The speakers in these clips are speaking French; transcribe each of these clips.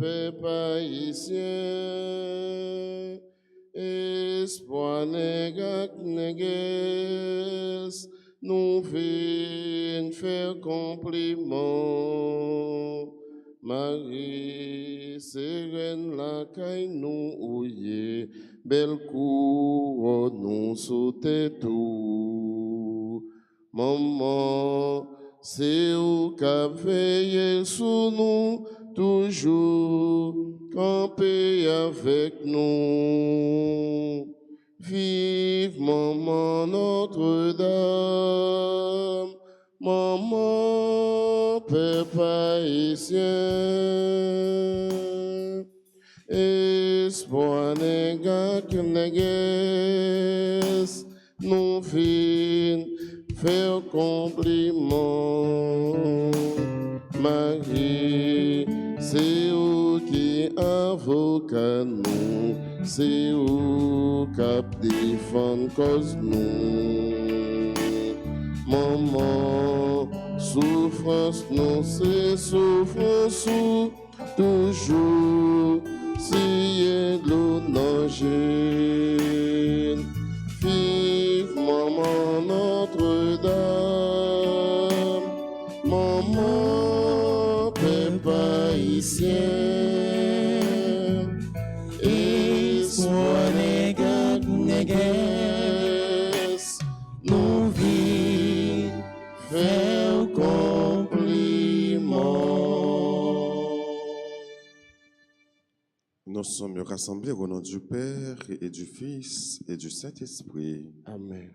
peuple haïtien, espoir négresse, nous venons faire compliment. Marie, sereine la caille nous ouillé, belle cour nous sauter tout. Maman, c'est où qu'a veillé sous nous, toujours camper avec nous. Vive maman Notre-Dame, maman peuple haïtien, espoir négresse, nous venons faire compliment. Marie, c'est où qui avocat nous, c'est où cap défend cause nous. Maman, souffrance nous c'est souffrance toujours, si de l'eau nager. Vive maman Notre-Dame, maman peuple haïtien, espoir négresse, nous vivons faire compliment. Nous sommes rassemblés au nom du Père et du Fils et du Saint-Esprit. Amen.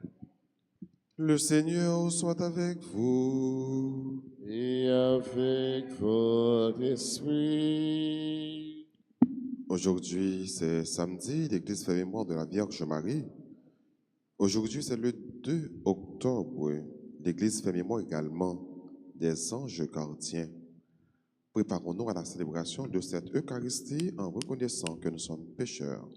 Le Seigneur soit avec vous. Et avec votre esprit. Aujourd'hui, c'est samedi, l'Église fait mémoire de la Vierge Marie. Aujourd'hui, c'est le 2 octobre. L'Église fait mémoire également des anges gardiens. Préparons-nous à la célébration de cette Eucharistie en reconnaissant que nous sommes pécheurs.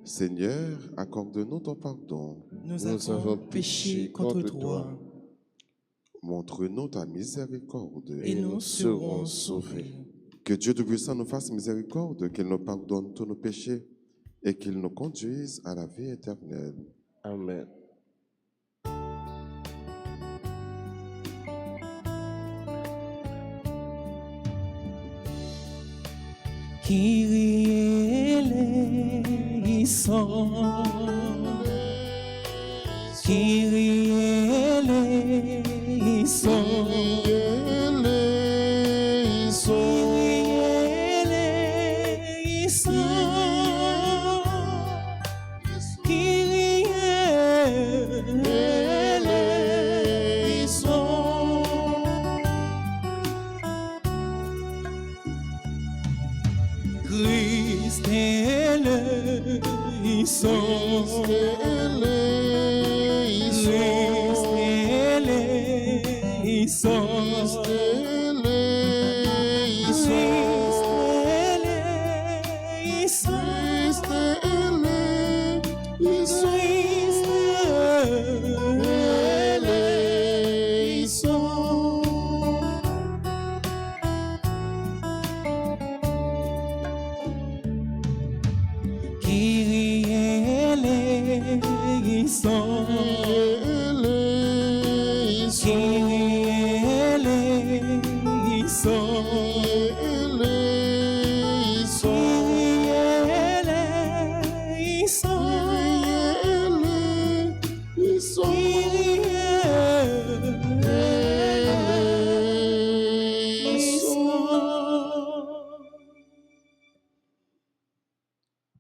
Seigneur, accorde-nous ton pardon. Nous avons péché contre toi. Montre-nous ta miséricorde. Et nous serons sauvés. Que Dieu Tout-Puissant nous fasse miséricorde, qu'il nous pardonne tous nos péchés et qu'il nous conduise à la vie éternelle. Amen. Kyrie eleison, Kyrie eleison, Christ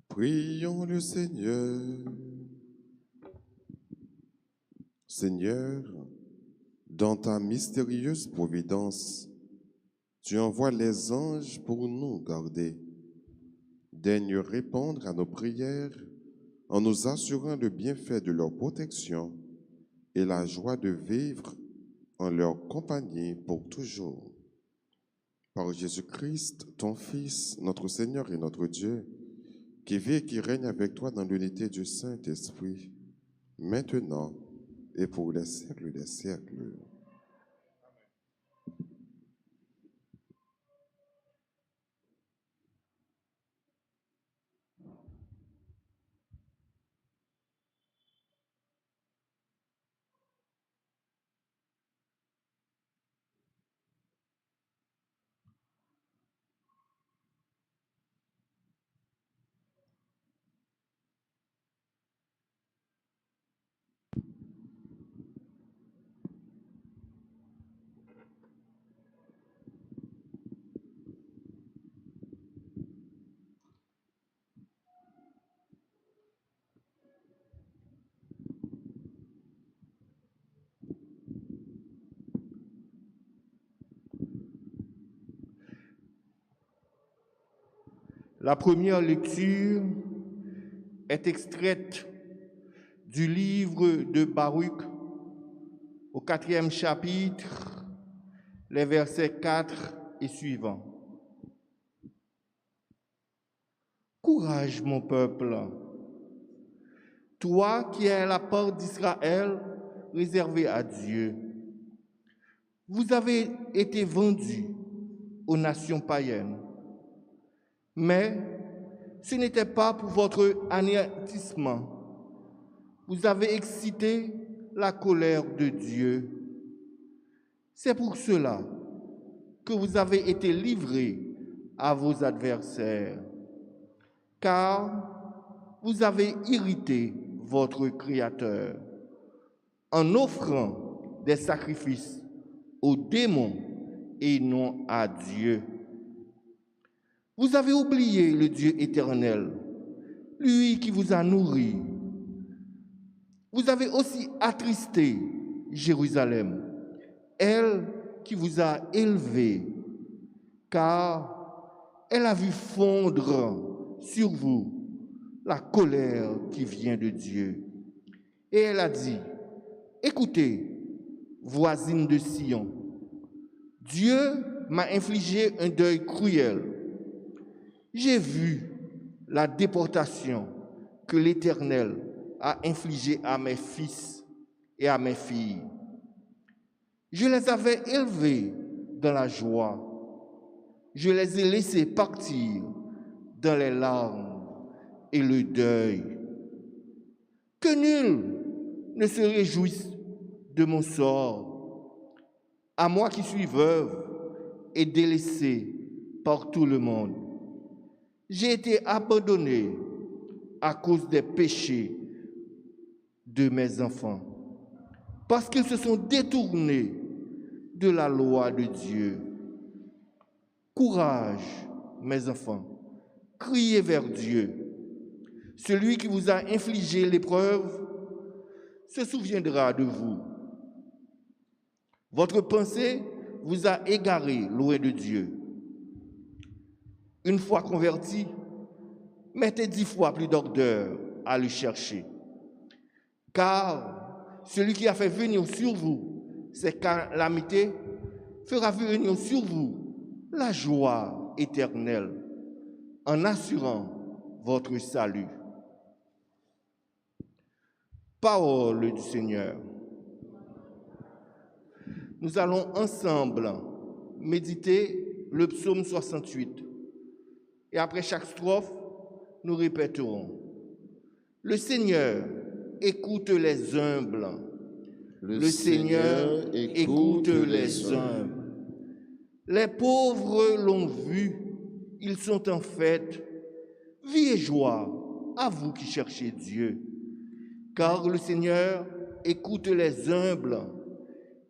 Prions le Seigneur. Seigneur, dans ta mystérieuse providence, tu envoies les anges pour nous garder. Daigne répondre à nos prières en nous assurant le bienfait de leur protection et la joie de vivre en leur compagnie pour toujours. Par Jésus-Christ, ton Fils, notre Seigneur et notre Dieu, qui vit et qui règne avec toi dans l'unité du Saint-Esprit, maintenant et pour les siècles des siècles. La première lecture est extraite du livre de Baruch au 4e chapitre, les versets 4 et suivants. Courage, mon peuple, toi qui es la part d'Israël réservée à Dieu. Vous avez été vendus aux nations païennes, mais ce n'était pas pour votre anéantissement. Vous avez excité la colère de Dieu. C'est pour cela que vous avez été livrés à vos adversaires, car vous avez irrité votre Créateur en offrant des sacrifices aux démons et non à Dieu. Vous avez oublié le Dieu éternel, lui qui vous a nourri. Vous avez aussi attristé Jérusalem, elle qui vous a élevé, car elle a vu fondre sur vous la colère qui vient de Dieu. Et elle a dit, écoutez, voisine de Sion, Dieu m'a infligé un deuil cruel. J'ai vu la déportation que l'Éternel a infligée à mes fils et à mes filles. Je les avais élevés dans la joie. Je les ai laissés partir dans les larmes et le deuil. Que nul ne se réjouisse de mon sort, à moi qui suis veuve et délaissée par tout le monde. J'ai été abandonnée à cause des péchés de mes enfants, parce qu'ils se sont détournés de la loi de Dieu. Courage, mes enfants, criez vers Dieu. Celui qui vous a infligé l'épreuve se souviendra de vous. Votre pensée vous a égaré loin de Dieu. Une fois converti, mettez 10 fois plus d'ardeur à le chercher. Car celui qui a fait venir sur vous ces calamités fera venir sur vous la joie éternelle en assurant votre salut. Parole du Seigneur. Nous allons ensemble méditer le psaume 68. Et après chaque strophe, nous répéterons. Le Seigneur écoute les humbles. Le Seigneur écoute les humbles. Les pauvres l'ont vu, ils sont en fête. Vie et joie à vous qui cherchez Dieu. Car le Seigneur écoute les humbles.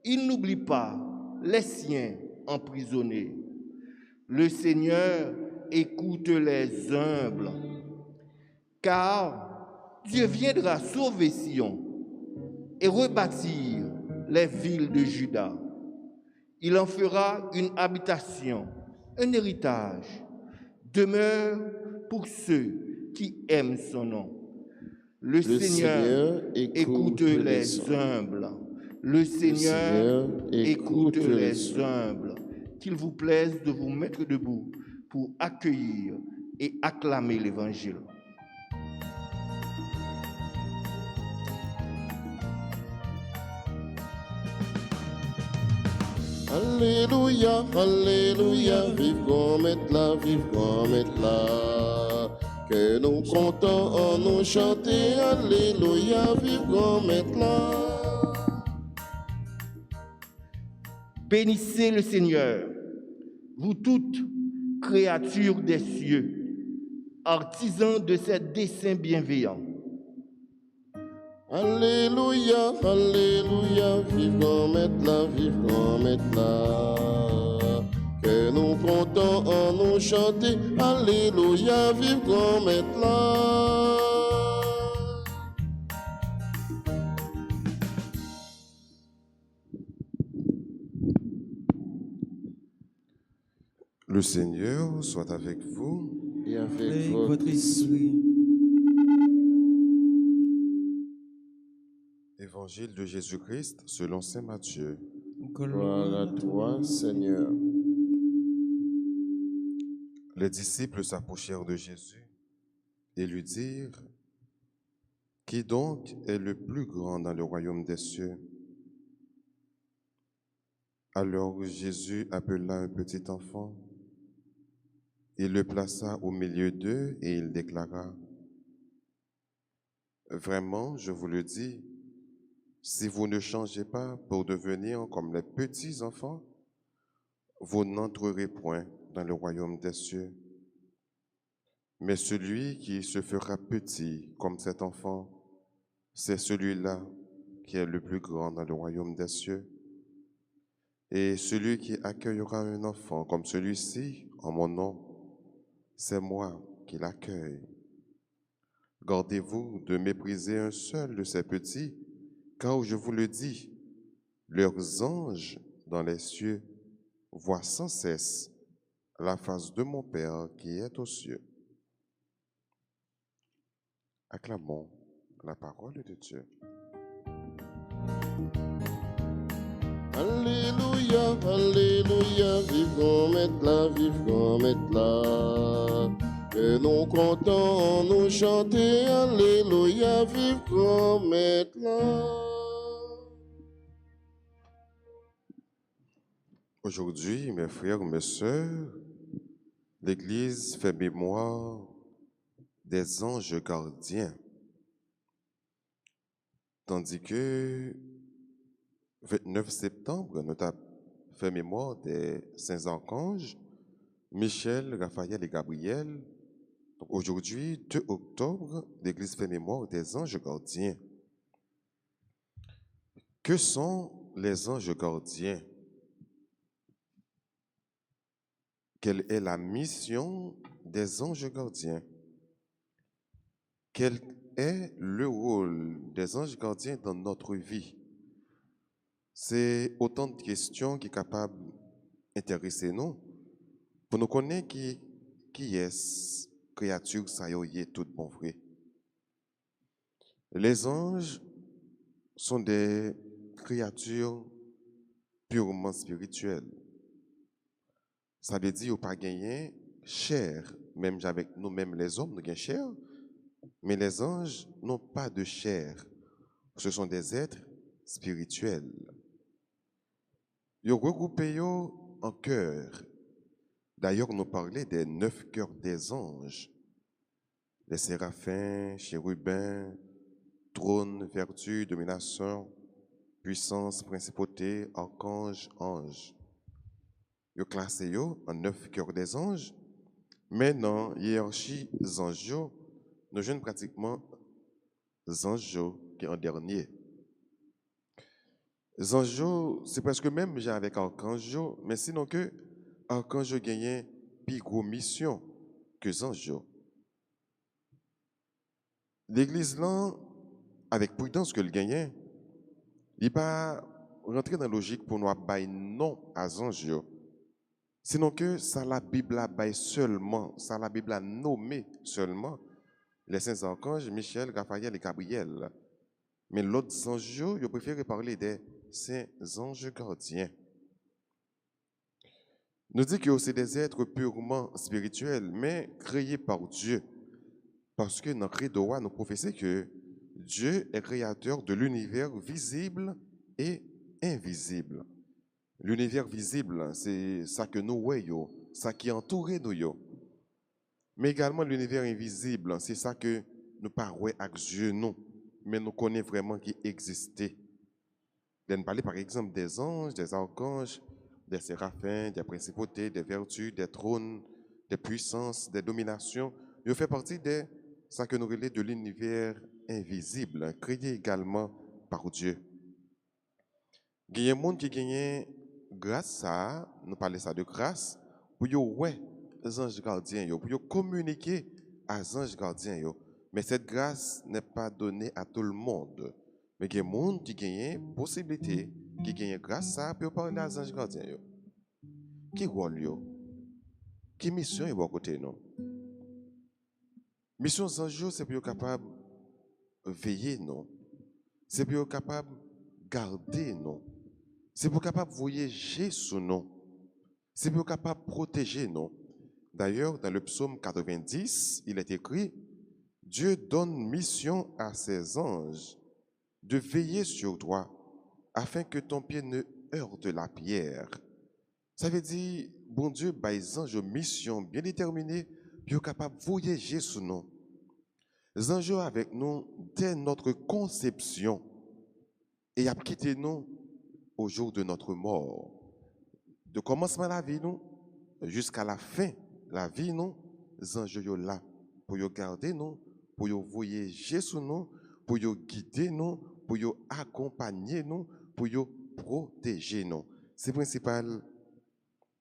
Il n'oublie pas les siens emprisonnés. Le Seigneur écoute les humbles. Car Dieu viendra sauver Sion et rebâtir les villes de Juda. Il en fera une habitation, un héritage, demeure pour ceux qui aiment son nom. Le Seigneur écoute les humbles. Le Seigneur écoute les humbles. Qu'il vous plaise de vous mettre debout pour accueillir et acclamer l'Évangile. Alléluia, alléluia, vive comme est là, vive comme est là. Que nous comptons en nous chanter, alléluia, vive comme est là. Bénissez le Seigneur, vous toutes créatures des cieux, artisans de ses desseins bienveillants. Alléluia, alléluia, vive comme est là, vive comme est là. Que nous comptons en nous chanter, alléluia, vive comme est là. Le Seigneur soit avec vous. et avec avec votre votre esprit. Évangile de Jésus-Christ selon saint Matthieu. gloire à toi, Seigneur. Les disciples s'approchèrent de Jésus et lui dirent, qui donc est le plus grand dans le royaume des cieux? Alors Jésus appela un petit enfant, il le plaça au milieu d'eux et il déclara, vraiment, je vous le dis, si vous ne changez pas pour devenir comme les petits enfants, vous n'entrerez point dans le royaume des cieux. Mais celui qui se fera petit comme cet enfant, c'est celui-là qui est le plus grand dans le royaume des cieux. Et celui qui accueillera un enfant comme celui-ci en mon nom, c'est moi qui l'accueille. Gardez-vous de mépriser un seul de ces petits, car je vous le dis, leurs anges dans les cieux voient sans cesse la face de mon Père qui est aux cieux. Acclamons la parole de Dieu. Alléluia, alléluia, vive grand maître là, vive grand maître là. Que nous comptons nous chanter, alléluia, vive grand maître là. Aujourd'hui, mes frères, mes sœurs, l'Église fait mémoire des anges gardiens, tandis que 29 septembre, nous avons fait mémoire des saints archanges, Michel, Raphaël et Gabriel. Donc aujourd'hui, 2 octobre, l'Église fait mémoire des anges gardiens. Que sont les anges gardiens? Quelle est la mission des anges gardiens? Quel est le rôle des anges gardiens dans notre vie? C'est autant de questions qui sont capables d'intéresser nous pour nous connaître qui est créature ça y est tout bon vrai. Les anges sont des créatures purement spirituelles. Ça veut dire pas gagner chair, même avec nous-mêmes les hommes, nous gagnons chair, mais les anges n'ont pas de chair. Ce sont des êtres spirituels. Ils sont regroupés en cœurs. D'ailleurs, nous parlait des 9 cœurs des anges. Les séraphins, chérubins, trône, vertu, domination, puissance, principauté, archange, ange. Ils sont classés en 9 cœurs des anges. Mais dans la hiérarchie des anges, nous jeunes pratiquement les anges qui sont en dernier. Les anges, c'est presque même genre avec archange, mais sinon que archange gagne plus gros mission que les anges. L'église là, avec prudence que le gagne, il n'est pas rentré dans la logique pour nous bailler non à anges. Sinon que ça la Bible a baillé seulement, ça la Bible a nommé seulement les saints archanges, Michel, Raphaël et Gabriel. Mais l'autre anges, ils préfèrent parler des saints anges gardiens. Nous dit que c'est des êtres purement spirituels, mais créés par Dieu. Parce que dans le credo, nous professons que Dieu est créateur de l'univers visible et invisible. L'univers visible, c'est ça que nous voyons, ça qui entoure nous. Mais également l'univers invisible, c'est ça que nous parlons avec Dieu, nous, mais nous connaissons vraiment qui existait. Nous parlons par exemple des anges, des archanges, des séraphins, des principautés, des vertus, des trônes, des puissances, des dominations. Ils font partie de ça que nous relèvons de l'univers invisible, créé également par Dieu. Il y a des gens qui gagnent grâce à, nous parlons ça de grâce, pour ouais les anges gardiens, pour communiquer à les anges gardiens. Mais cette grâce n'est pas donnée à tout le monde. Mais il y a des gens qui gagnent possibilité, qui gagnent grâce à pour parler à les anges gardiens. Qui rôle yo? Qui mission est à côté nous? Mission Zanjo, c'est pour être capable de veiller, non? C'est pour être capable de garder, non? C'est pour être capable de voyager sous non? C'est pour être capable de protéger, non? D'ailleurs, dans le psaume 90, il est écrit, Dieu donne mission à ses anges de veiller sur toi afin que ton pied ne heurte la pierre. Ça veut dire, bon Dieu, les anges ont une mission bien déterminée, puis capable de voyager sous nous. Les anges avec nous dès notre conception et ils ont quitté nous au jour de notre mort. De commencement de la vie, nous, jusqu'à la fin de la vie, nous, les anges sont là pour nous garder nous, pour nous voyager sous nous, pour nous guider nous, pour nous accompagner nous, pour nous protéger nous. C'est le principal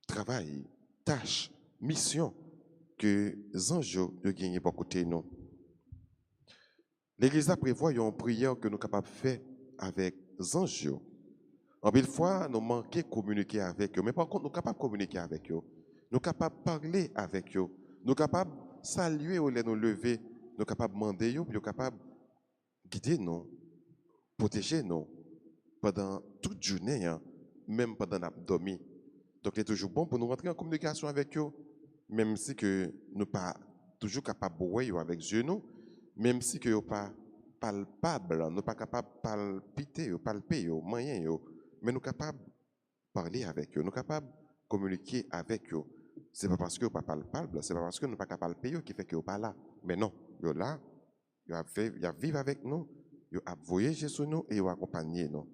travail, tâche, mission que les anges ont gagné pour côté nous. L'Église a prévoit une prière que nous sommes capables de faire avec les anges. En belle fois, nous manquons de communiquer avec eux, mais par contre, nous sommes capables de communiquer avec eux. Nous sommes capables de parler avec eux. Nous sommes capables de saluer au lieu de nous lever. Nous sommes capables de demander, nous sommes capables de guider nous, protéger nous pendant toute journée, même pendant l'abdomen. Donc, il est toujours bon pour nous rentrer en communication avec eux, même si que nous ne sommes pas toujours capables de voir avec Dieu, même si que nous ne sommes pas palpables, nous ne sommes pas capables de palpiter, palper, moyen, mais nous sommes capables de parler avec eux, nous sommes capables de communiquer avec eux. Ce n'est pas parce que nous ne sommes pas palpables, ce n'est pas parce que nous ne sommes pas capables de payer qui fait que nous ne sommes pas là. Mais non, nous sommes là, nous vivent avec nous, nous voyagent sur nous et nous accompagnent nous.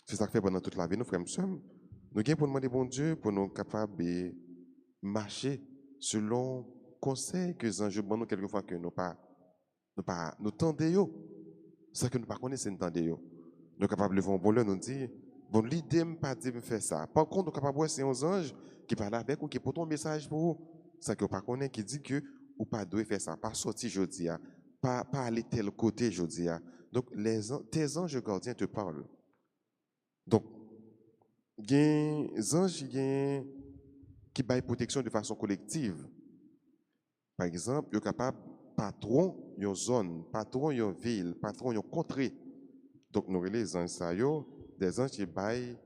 C'est ça que fait pendant toute la vie, nous frères et sœurs. Nous avons pour demander bon Dieu pour nous capables de marcher selon le conseil que les anges nous quelquefois que nous tendons. C'est que nous ne connaissons pas nous tendons. Nous sommes capables de lever un bon nous dire, bon, l'idée n'est pas de faire ça. Par contre, nous sommes capables de voir ces anges qui parlent avec ou qui portent un message pour vous. C'est que nous ne connaissons pas qui dit que ou pas doit faire ça, pas sortir aujourd'hui, pas aller tel côté aujourd'hui. Donc, tes anges gardiens te parlent. Donc, il y a des anges qui baillent protection de façon collective. Par exemple, ils sont capables patron une zone, patron une ville, patron une contrée. Donc, nous avons les anges, des anges qui baillent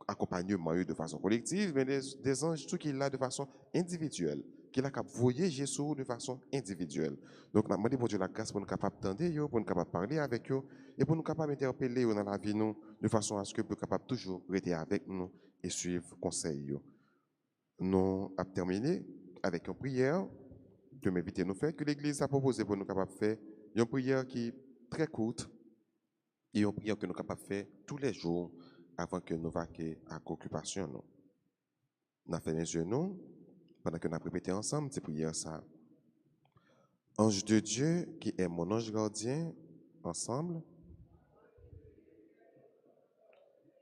accompagnement de façon collective, mais des anges qui sont là de façon individuelle, qui sont là pour voyager Jésus de façon individuelle. Donc, nous demandons pour Dieu la grâce pour nous capables d'entendre, pour nous capables de parler avec eux, et pour nous capables d'interpeller dans la vie nous, de façon à ce que nous soyons capables toujours rester avec nous et suivre conseil. Nous avons terminé avec une prière que m'inviter nous faire, que l'Église a proposé pour nous capables de faire, une prière qui est très courte, et une prière que nous sommes capables de faire tous les jours avant que nous vaquions à l'occupation. Nous avons fait les yeux nous, pendant que nous avons répété ensemble cette prière. Ça. Ange de Dieu, qui est mon ange gardien, ensemble.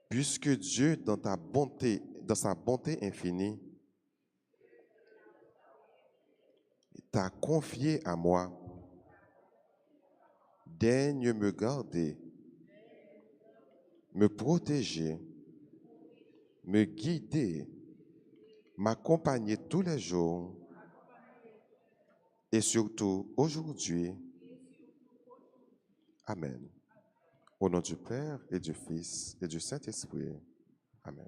Puisque Dieu, dans sa bonté infinie, t'a confié à moi, daigne me garder, me protéger, me guider, m'accompagner tous les jours et surtout aujourd'hui. Amen. Au nom du Père et du Fils et du Saint-Esprit. Amen.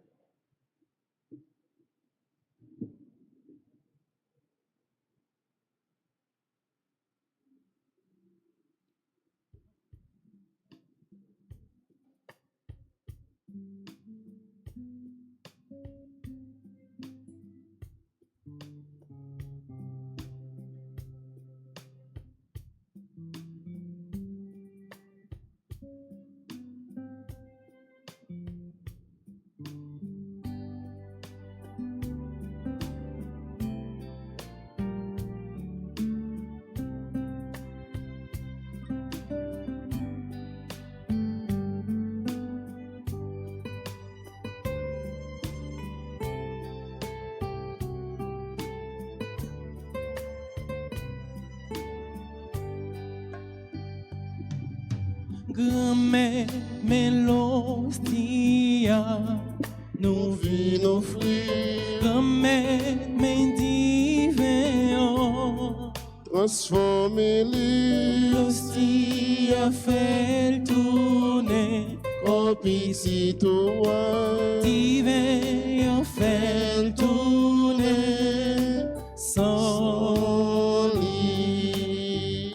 Grame melostia Nous vit nos fruits, Grame mendiveo transformez-les, l'hostie a fait le tourner, propitié toi, divin a fait le tourner, sans lit.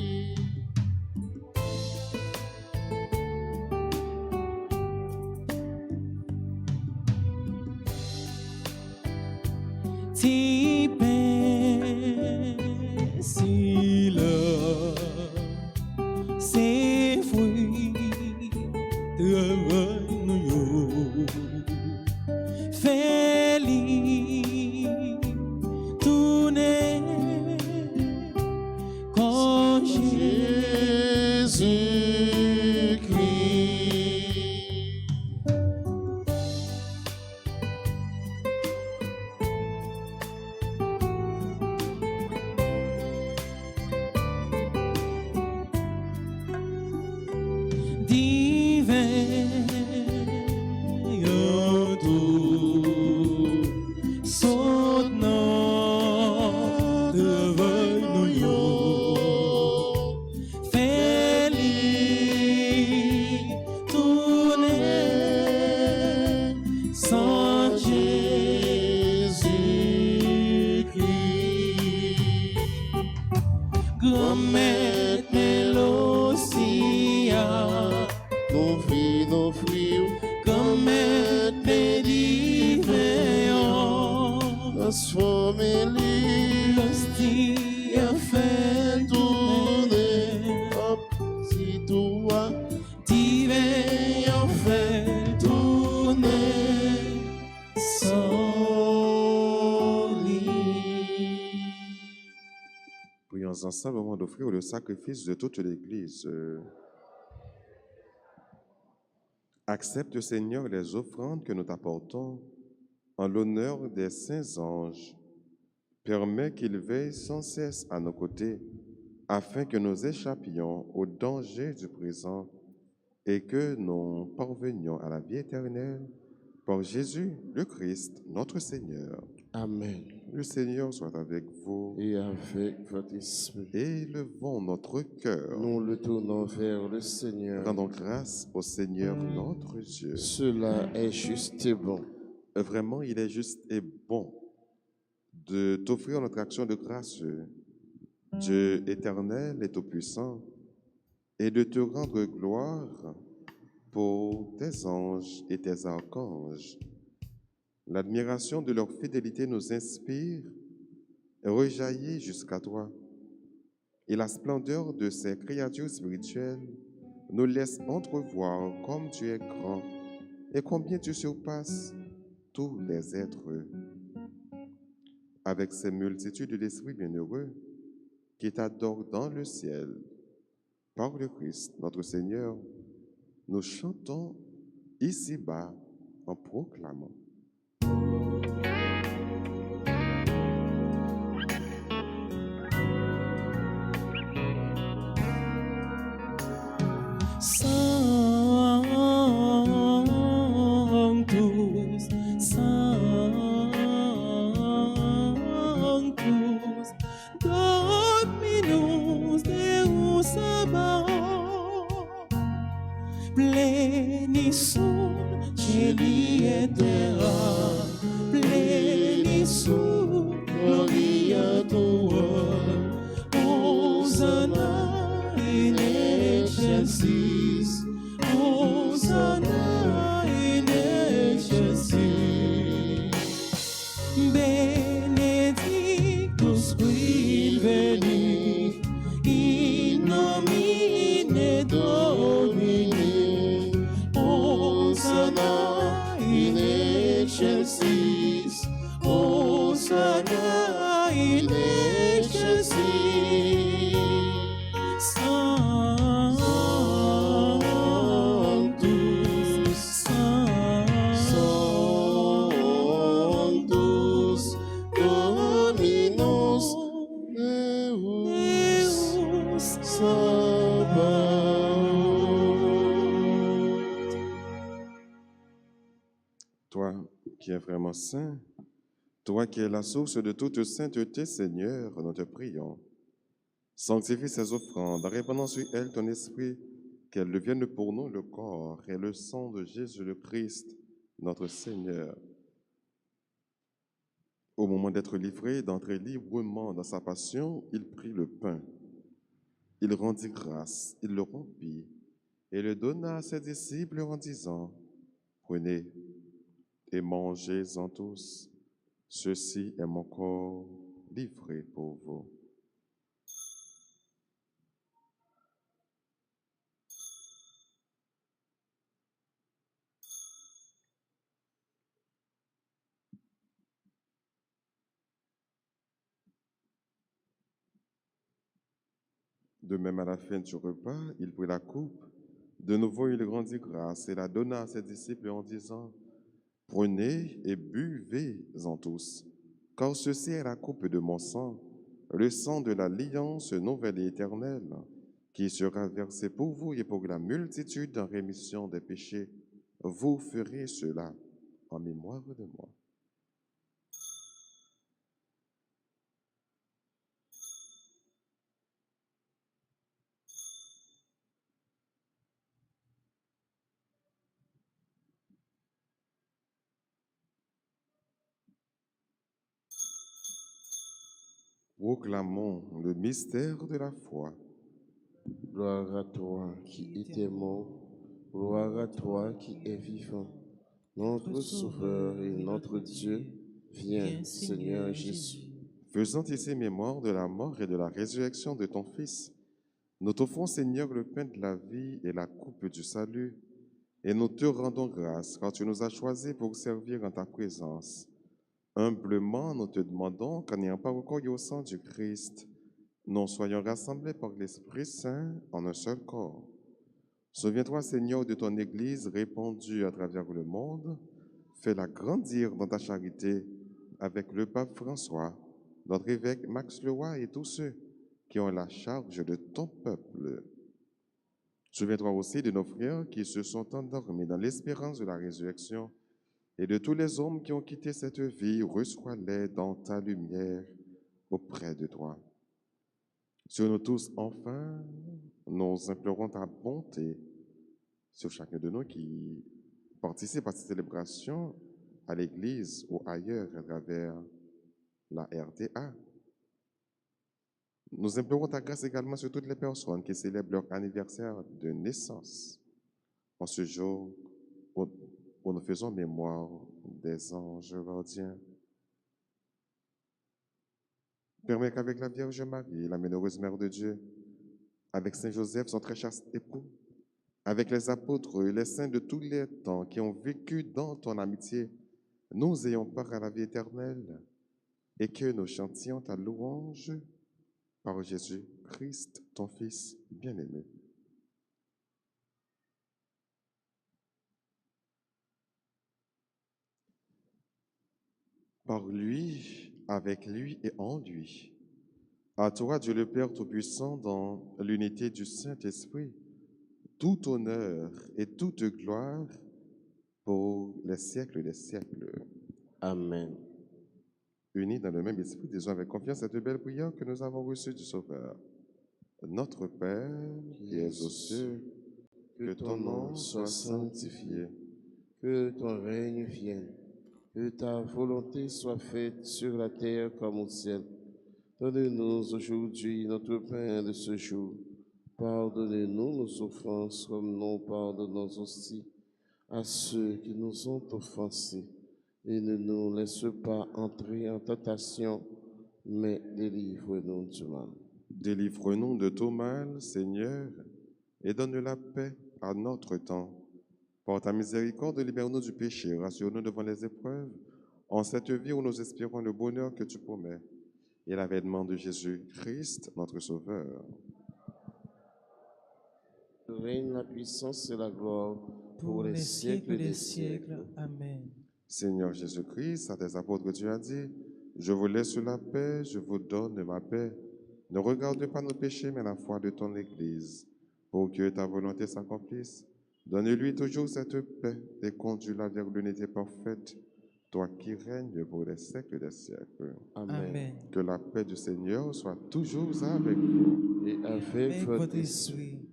ti si là, c'est fruit de nous. Feli tourner quand Jésus-Christ. divin en tout son nom devant nous. Feli tourner sans Jésus-Christ. grand maître Mélosia, Nos filles, nos frères, grand maître divin, transformez-les, l'hostie a fait tournez, tourner, hop, si toi, divin a fait tourner, sans lit. Prions ensemble au moment d'offrir le sacrifice de toute l'Église. Accepte, Seigneur, les offrandes que nous t'apportons en l'honneur des saints anges. Permets qu'ils veillent sans cesse à nos côtés, afin que nous échappions aux dangers du présent et que nous parvenions à la vie éternelle par Jésus le Christ, notre Seigneur. Amen. Le Seigneur soit avec vous. Et avec votre esprit, Élevons notre cœur. nous le tournons vers le Seigneur. Rendons grâce au Seigneur notre Dieu. Cela est juste et bon. Vraiment, il est juste et bon de t'offrir notre action de grâce, Dieu éternel et tout-puissant, et de te rendre gloire pour tes anges et tes archanges. L'admiration de leur fidélité nous inspire et rejaillit jusqu'à toi. Et la splendeur de ces créatures spirituelles nous laisse entrevoir comme tu es grand et combien tu surpasses tous les êtres. Avec ces multitudes d'esprits bienheureux qui t'adorent dans le ciel, par le Christ, notre Seigneur, nous chantons ici-bas en proclamant. Sanctus, Sanctus, Dominus Deus Sabaoth, plenissum celi et terra, plenissum gloria tua, Hosanna in excelsis, Hosanna in excelsis. Benedictus qui venit in nomine Domini, Hosanna in excelsis, Hosanna in excelsis. Sanctus, Sanctus, Dominus Deus Sabaoth. Toi qui es vraiment saint, toi qui es la source de toute sainteté, Seigneur, nous te prions. Sanctifie ces offrandes en répandant sur elles ton esprit, qu'elles deviennent pour nous le corps et le sang de Jésus le Christ, notre Seigneur. Au moment d'être livré, d'entrer librement dans sa passion, il prit le pain. Il rendit grâce, il le rompit et le donna à ses disciples en disant, « Prenez et mangez-en tous. Ceci est mon corps livré pour vous. » De même, à la fin du repas, il prit la coupe. De nouveau, il rendit grâce et la donna à ses disciples en disant, « Prenez et buvez-en tous, car ceci est la coupe de mon sang, le sang de l'alliance nouvelle et éternelle, qui sera versé pour vous et pour la multitude en rémission des péchés. Vous ferez cela en mémoire de moi. » Proclamons le mystère de la foi. Gloire à toi qui étais mort, gloire à toi qui es vivant. Notre Sauveur et notre Dieu, viens, Seigneur Jésus. Faisant ici mémoire de la mort et de la résurrection de ton Fils, nous t'offrons, Seigneur, le pain de la vie et la coupe du salut, et nous te rendons grâce car tu nous as choisis pour servir en ta présence. Humblement, nous te demandons qu'en n'ayant pas recouru au sang du Christ, nous soyons rassemblés par l'Esprit Saint en un seul corps. Souviens-toi, Seigneur, de ton Église répandue à travers le monde. Fais-la grandir dans ta charité avec le pape François, notre évêque Max Leroy et tous ceux qui ont la charge de ton peuple. Souviens-toi aussi de nos frères qui se sont endormis dans l'espérance de la résurrection et de tous les hommes qui ont quitté cette vie. Reçois-les dans ta lumière auprès de toi. Sur nous tous, enfin, nous implorons ta bonté sur chacun de nous qui participe à cette célébration à l'Église ou ailleurs à travers la RTA. Nous implorons ta grâce également sur toutes les personnes qui célèbrent leur anniversaire de naissance en ce jour où nous faisons mémoire des anges gardiens. Permets qu'avec la Vierge Marie, la bienheureuse Mère de Dieu, avec Saint Joseph, son très chaste époux, avec les apôtres et les saints de tous les temps qui ont vécu dans ton amitié, nous ayons part à la vie éternelle et que nous chantions ta louange par Jésus-Christ, ton Fils bien-aimé. Par lui, avec lui et en lui, à toi, Dieu le Père Tout-Puissant, dans l'unité du Saint-Esprit, tout honneur et toute gloire pour les siècles des siècles. Amen. Unis dans le même esprit, disons avec confiance cette belle prière que nous avons reçue du Sauveur. Notre Père, qui es aux cieux, Que ton nom soit sanctifié, que ton règne vienne, que ta volonté soit faite sur la terre comme au ciel. Donne-nous aujourd'hui notre pain de ce jour. Pardonnez-nous nos offenses comme nous pardonnons aussi à ceux qui nous ont offensés. Et ne nous laisse pas entrer en tentation, mais délivre-nous du mal. Délivre-nous de tout mal, Seigneur, et donne la paix à notre temps. Par ta miséricorde, libère-nous du péché, rassure-nous devant les épreuves, en cette vie où nous espérons le bonheur que tu promets, et l'avènement de Jésus-Christ, notre Sauveur. Le règne, la puissance et la gloire pour les siècles des siècles. Amen. Seigneur Jésus-Christ, à tes apôtres tu as dit, je vous laisse la paix, je vous donne ma paix. Ne regarde pas nos péchés, mais la foi de ton Église. Pour que ta volonté s'accomplisse, donne-lui toujours cette paix et conduis-la vers l'unité parfaite, toi qui règnes pour les siècles des siècles. Amen. Amen. Que la paix du Seigneur soit toujours avec vous. Et avec Avec votre votre esprit. esprit.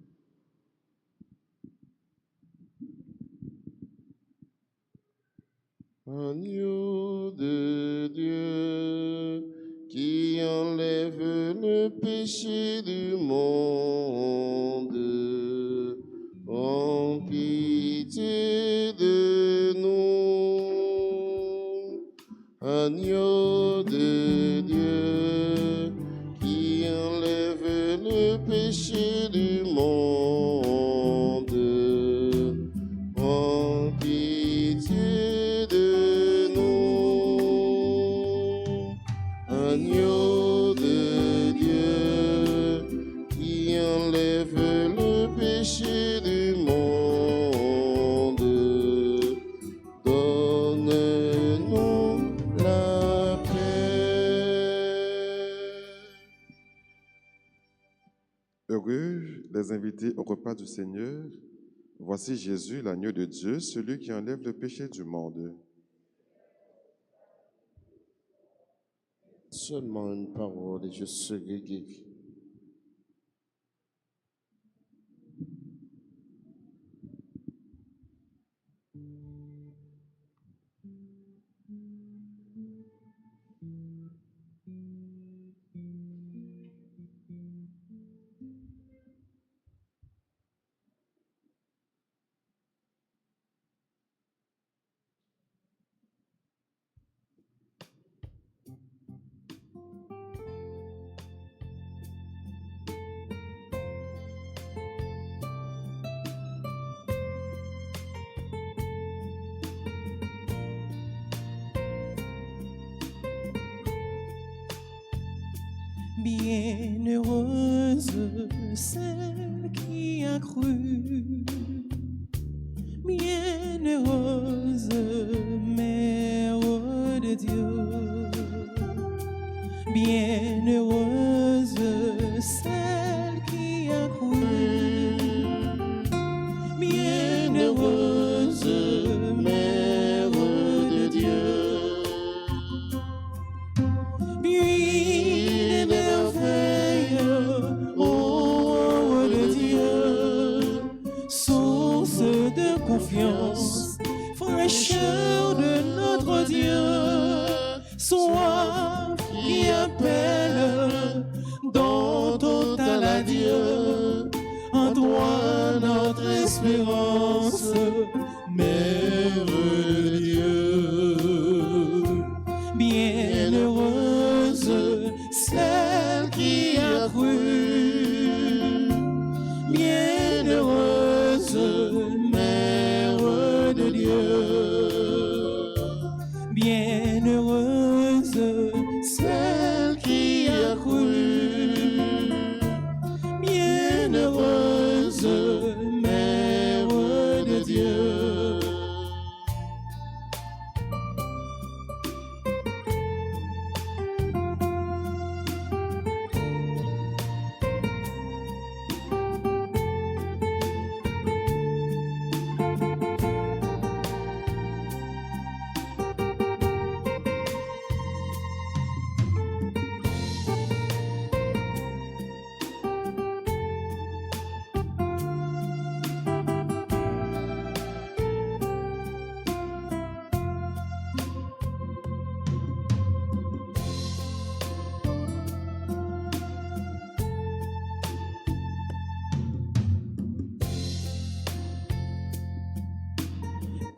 Agneau de Dieu, qui enlève le péché du monde, en pitié de nous. Agneau de Dieu, qui enlève le péché du monde, en pitié de nous. Agneau de Dieu, qui enlève le péché du monde, donne-nous la paix. Heureux les invités au repas du Seigneur. Voici Jésus, l'agneau de Dieu, celui qui enlève le péché du monde. Seulement une parole et je serai guéri. Bienheureuse celle qui a cru, bienheureuse Mère de Dieu, bienheureuse celle qui a cru, bienheureuse Mère de Dieu. Puis des merveilles, ô de Dieu, source de confiance, fraîcheur de notre Dieu, soif qui appelle dans total adieu, en toi notre espérance, Mère de Dieu. Bienheureuse celle qui a cru, bienheureuse Mère de Dieu, bienheureuse celle qui a cru, bienheureuse Mère de Dieu.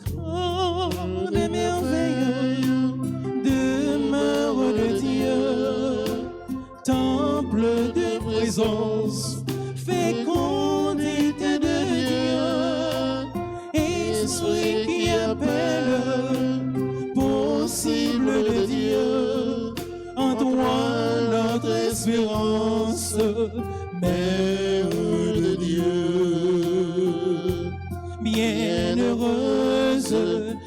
Grande et merveilleux, demeure de Dieu, temple de présence, fécondité de Dieu, esprit qui appelle, possible de Dieu, en toi notre espérance, Mère de Dieu. Bienheureuse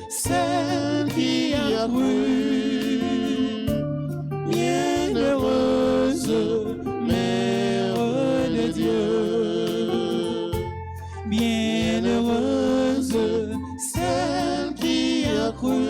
celle qui a cru, bienheureuse Mère de Dieu, bienheureuse celle qui a cru,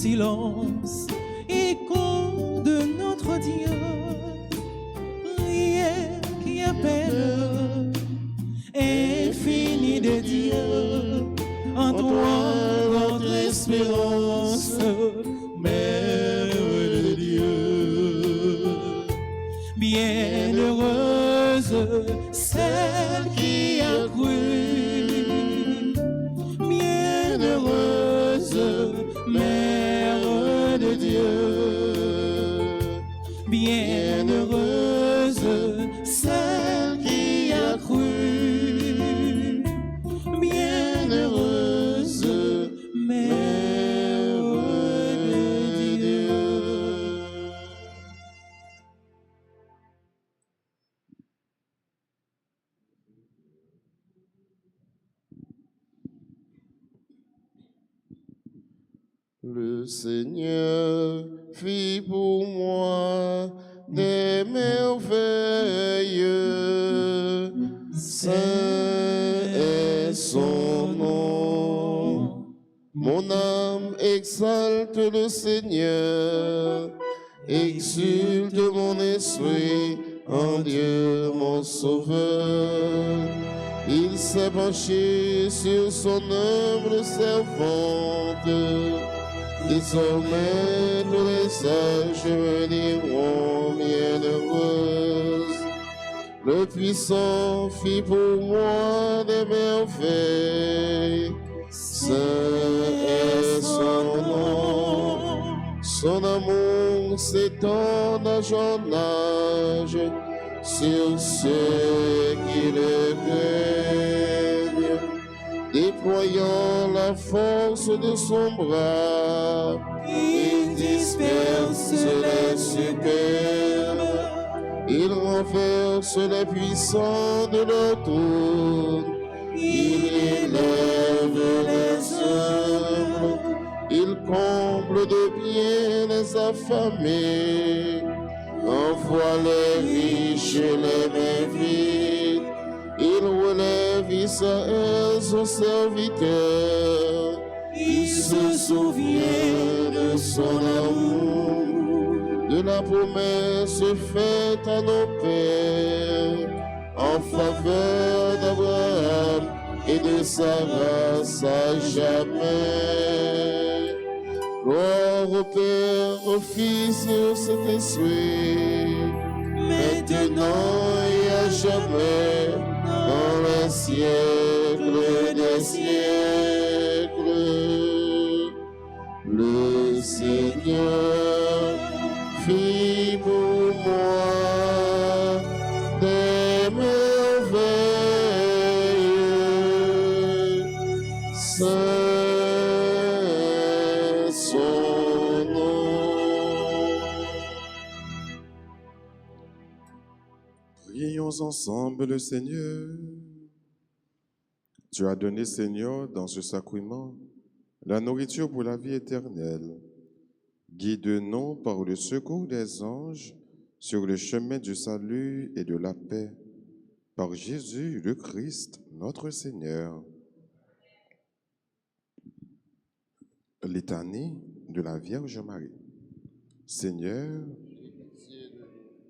silence, écho de notre Dieu, prière qui appelle, infini de Dieu, en toi notre espérance, Mère de Dieu. Bienheureuse celle qui a cru, bienheureuse Mère de Dieu, bienheureuse celle qui a cru, bienheureuse Mère de Dieu. Le Seigneur fit pour moi des merveilles. Saint est son nom. Mon âme exalte le Seigneur, exulte mon esprit en Dieu mon Sauveur. Il s'est penché sur son humble servante. Désormais tous les sages me diront bienheureuse. Le puissant fit pour moi des merveilles. Saint est son nom. Son amour s'étend d'âge en âge sur ceux qui le craignent, déployant la force de son bras. Il disperse les superbes, il renverse les puissants de leur trône, il élève les hommes, il comble de bien les affamés, envoie les riches et les mains vides, il relève Israël son serviteur, il se souvient de son amour, de la promesse faite à nos pères, en faveur d'Abraham et de sa race à jamais. Gloire au Père, au Fils et au Saint-Esprit, maintenant et à jamais, dans les siècles des siècles. Le Seigneur fit pour moi des merveilles. Saint son nom. Prions ensemble le Seigneur. Tu as donné, Seigneur, dans ce sacrement, la nourriture pour la vie éternelle. Guide-nous par le secours des anges sur le chemin du salut et de la paix. Par Jésus le Christ, notre Seigneur. Litanie de la Vierge Marie. Seigneur,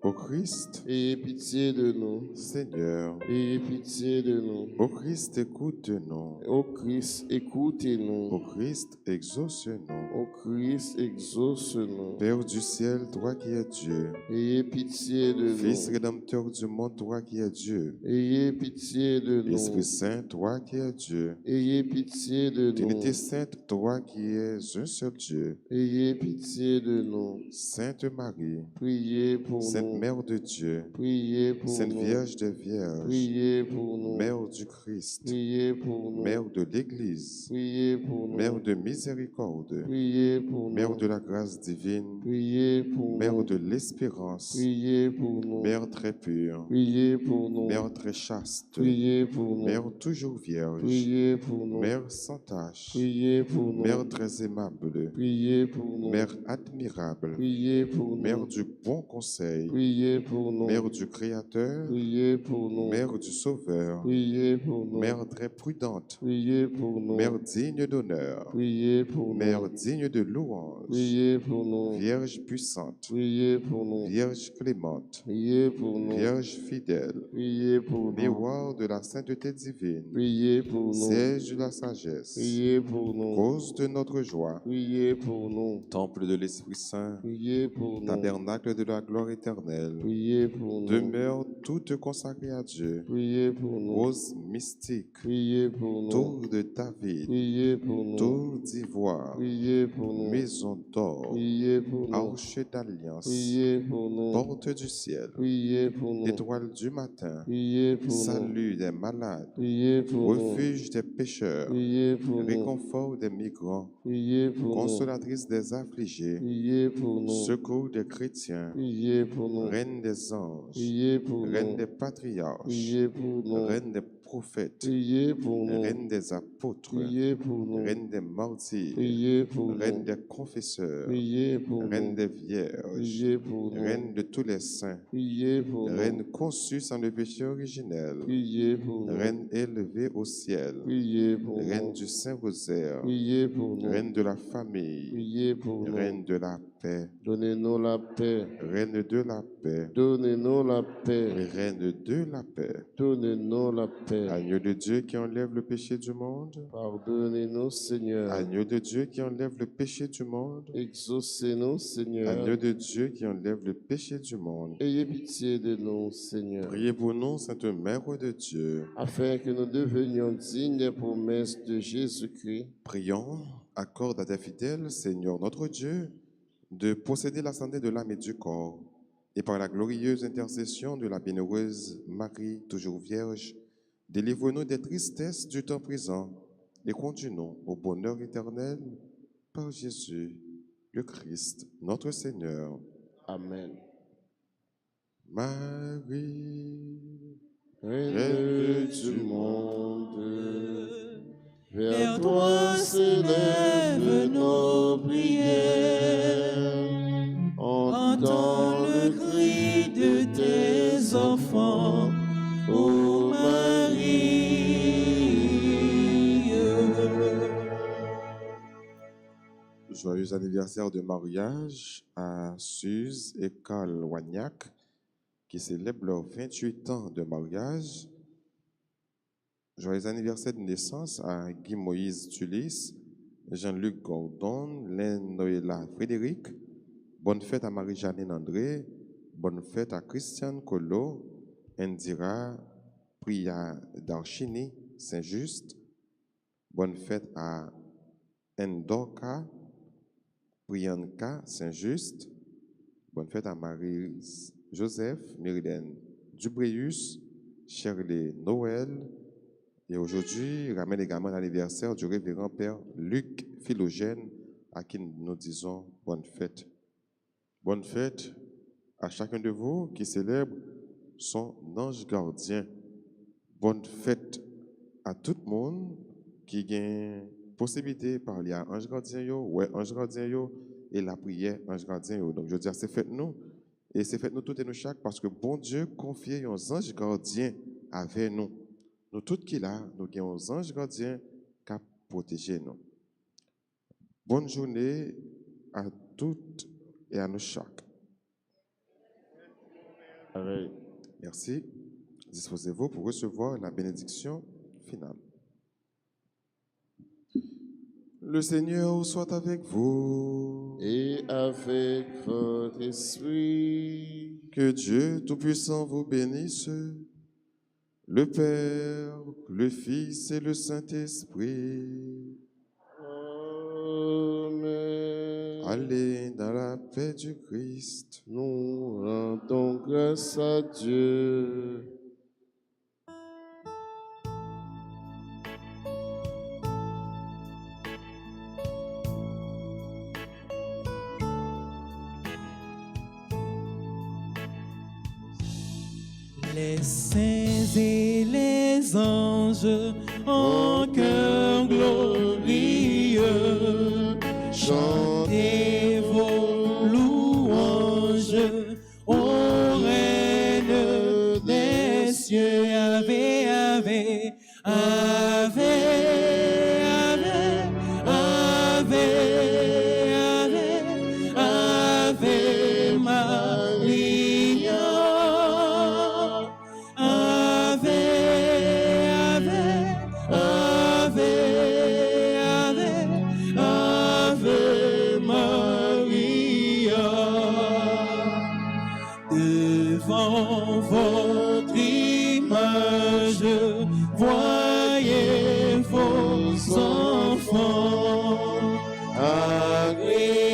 ô Christ, Ayez pitié de nous. Seigneur, Ayez pitié de nous. ô Christ, écoute-nous. Ô Christ, écoutez-nous. Ô Christ, exauce-nous. Ô Christ, exauce-nous. Père du ciel, toi qui es Dieu. Ayez pitié de Fils nous. rédempteur du monde, toi qui es Dieu. Ayez pitié de nous. Esprit Saint, toi qui es Dieu. Ayez pitié de nous. Trinité sainte, toi qui es un seul Dieu. Ayez pitié de nous. Sainte Marie, Priez pour Sainte nous. Mère de Dieu, Priez pour Sainte nous. Vierge des Vierges, Priez pour nous. Mère du Christ, Priez pour nous. Mère de l'Église, Priez pour nous. Mère de miséricorde, Priez pour nous. Mère de la grâce divine, Priez pour Mère nous. de l'espérance, Priez pour nous. Mère très pure, Priez pour nous. Mère très chaste, Priez pour nous. Mère toujours vierge, Priez pour nous. Mère sans tache, Priez pour nous. Mère très aimable, Priez pour nous. Mère admirable, Priez pour nous. Mère du bon conseil, Priez pour nous. Mère du Créateur, Priez pour nous. Mère du Sauveur, Priez pour nous. Mère très prudente, Priez pour nous. Mère digne d'honneur, Priez pour nous. Mère digne de louange, Priez pour nous. Vierge puissante, Priez pour nous. Vierge clémente, Priez pour nous. Vierge fidèle, Priez pour nous. miroir de la sainteté divine, Priez pour nous. siège de la sagesse, Priez pour nous. cause de notre joie, Priez pour nous. temple de l'Esprit Saint, Priez pour nous. tabernacle de la gloire éternelle, Priez pour nous. demeure toute consacrée à Dieu, Priez pour nous. rose mystique, Priez pour nous. tour de David, Priez pour nous. tour d'ivoire, Priez pour nous. maison d'or, Priez pour nous. arche d'alliance, Priez pour nous. porte du ciel, Priez pour nous. étoile du matin, Priez pour nous. salut des malades, Priez pour nous. refuge des pécheurs, Priez pour nous. réconfort des migrants, Priez pour nous. consolatrice des affligés, Priez pour nous. secours des chrétiens, Priez pour nous. reine des anges, Priez pour reine nous. des patriarches, Priez pour nous. reine des prophètes, Priez pour nous. reine des apôtres, Priez pour nous. reine des martyrs, Priez pour nous. reine des confesseurs, Priez pour reine nous. des vierges, Priez pour nous. reine de tous les saints, Priez pour nous. reine conçue sans le péché originel, Priez pour nous. reine élevée au ciel, Priez pour reine nous. du Saint-Rosaire, Priez pour nous. reine de la famille, Priez pour nous. reine de la paix, Donnez-nous la paix. reine de la paix, Donnez-nous la paix. reine de la paix, Donnez-nous la paix. agneau de Dieu qui enlève le péché du monde, Pardonnez-nous, Seigneur. agneau de Dieu qui enlève le péché du monde, Exaucez-nous, Seigneur. agneau de Dieu qui enlève le péché du monde. Ayez pitié de nous, Seigneur, Priez pour nous, Sainte Mère de Dieu. afin que nous devenions dignes des promesses de Jésus-Christ. Prions, accorde à tes fidèles, Seigneur notre Dieu, de posséder la santé de l'âme et du corps, et par la glorieuse intercession de la bienheureuse Marie, toujours vierge, délivre-nous des tristesses du temps présent et conduis-nous au bonheur éternel par Jésus, le Christ, notre Seigneur. Amen. Marie, Reine du monde, vers toi s'élèvent nos prières. Entends le cri de tes enfants, ô Marie. joyeux anniversaire de mariage à Suze et Carl Wagnac, qui célèbrent leurs 28 ans de mariage. Joyeux anniversaire de naissance à Guy Moïse Tulis, Jean-Luc Gordon, Lynn Noëlla Frédéric. Bonne fête à Marie-Janine André. Bonne fête à Christiane Colo, Indira Priya Darchini, Saint-Just. Bonne fête à Endorka Priyanka, Saint-Just. Bonne fête à Marie-Joseph, Myrlène Dubréus, Shirley Noël. Et aujourd'hui, il ramène également l'anniversaire du révérend Père Luc Philogène, à qui nous disons bonne fête. Bonne fête à chacun de vous qui célèbre son ange gardien. Bonne fête à tout le monde qui a possibilité de parler à ange gardien, ange gardien, et la prière ange gardien. Donc je veux dire, c'est fête nous, et c'est fête nous toutes et nous chaque, parce que bon Dieu confie un ange gardien avec nous. Nous tous qui là, nous avons un ange gardien qui a protégé nous. Bonne journée à toutes et à nous chaque. Merci. Disposez-vous pour recevoir la bénédiction finale. Le Seigneur soit avec vous. Et avec votre esprit, Que Dieu Tout-Puissant vous bénisse, le Père, le Fils et le Saint-Esprit. Amen. Allez dans la paix du Christ. Nous rendons grâce à Dieu. Les saints et les anges en chœur glorieux, chantez vos louanges au règne des cieux. Ave, ave, ave Ave Maria. Ave, Ave Maria. Devant votre image, voyez vos enfants agréés.